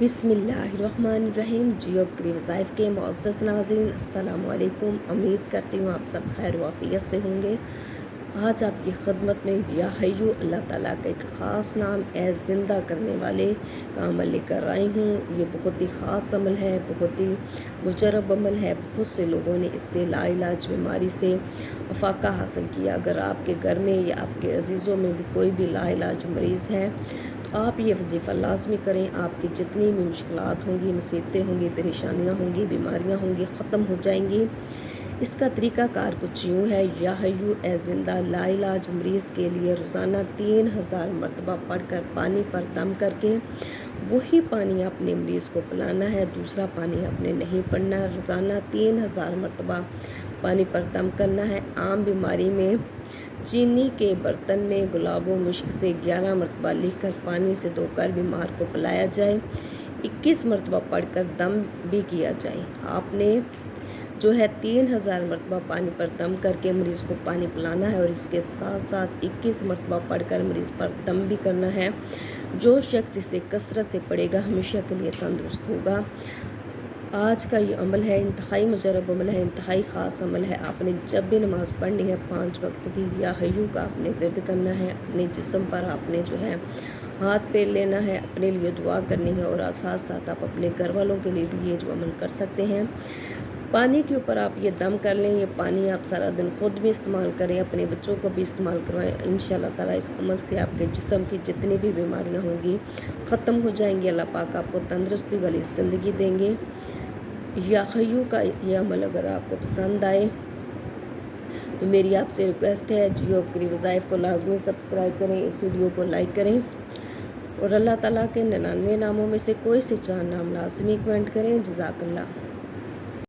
बिस्मिल्लाहिर्रहमानिर्रहीम। जियो के वज़ाइफ के मुअज़्ज़ज़ नाज़रीन, अस्सलामु अलैकुम। उम्मीद करती हूँ आप सब खैर वाफ़ियत से होंगे। आज आपकी खिदमत में या हय्यू अल्लाह ताला का एक ख़ास नाम ए ज़िंदा करने वाले का अमल लेकर आई हूँ। ये बहुत ही ख़ास अमल है, बहुत ही मुजरब अमल है। बहुत से लोगों ने इससे लाइलाज बीमारी से अफाका हासिल किया। अगर आपके घर में या आपके अज़ीज़ों में भी कोई भी लाइलाज मरीज़ है तो आप ये वजीफ़ा लाजमी करें। आपकी जितनी भी मुश्किलात होंगी, मुसीबतें होंगी, परेशानियाँ होंगी, बीमारियाँ होंगी, ख़त्म हो जाएंगी। इसका तरीका कार कुछ यूँ है। या हय्यू ए ज़िंदा लाइलाज मरीज़ के लिए रोज़ाना 3000 मरतबा पढ़कर पानी पर दम करके वही पानी अपने मरीज़ को पिलाना है। दूसरा पानी आपने नहीं पढ़ना है। रोज़ाना 3000 मरतबा पानी पर दम करना है। आम बीमारी में चीनी के बर्तन में गुलाबो मुश्क से 11 मरतबा लिखकर पानी से धोकर बीमार को पिलाया जाए। 21 मरतबा पढ़कर दम भी किया जाए। आपने जो है 3000 मरतबा पानी पर दम करके मरीज़ को पानी पिलाना है और इसके साथ साथ 21 मरतबा पढ़कर मरीज़ पर दम भी करना है। जो शख्स इसे कसरत से पढ़ेगा हमेशा के लिए तंदुरुस्त होगा। आज का ये अमल है, इंतहाई मुजरब अमल है, इंतहाई ख़ास अमल है। आपने जब भी नमाज़ पढ़नी है 5 वक्त की या हय्यू का आपने विर्द करना है। अपने जिस्म पर आपने जो है हाथ फेर लेना है, अपने लिए दुआ करनी है और साथ साथ आप अपने घर वालों के लिए भी ये जो अमल कर सकते हैं। पानी के ऊपर आप ये दम कर लें। ये पानी आप सारा दिन ख़ुद भी इस्तेमाल करें, अपने बच्चों को भी इस्तेमाल करवाएं। इंशाअल्लाह ताला इस अमल से आपके जिस्म की जितनी भी बीमारियाँ होंगी ख़त्म हो जाएंगी। अल्लाह पाक आपको तंदुरुस्ती वाली ज़िंदगी देंगे। या हय्यू का ये अमल अगर आपको पसंद आए तो मेरी आपसे रिक्वेस्ट है, जियो के वज़ाइफ को लाजमी सब्सक्राइब करें, इस वीडियो को लाइक करें और अल्लाह ताला के 99 नामों में से कोई से 4 नाम लाजमी कमेंट करें। जज़ाकल्लाह।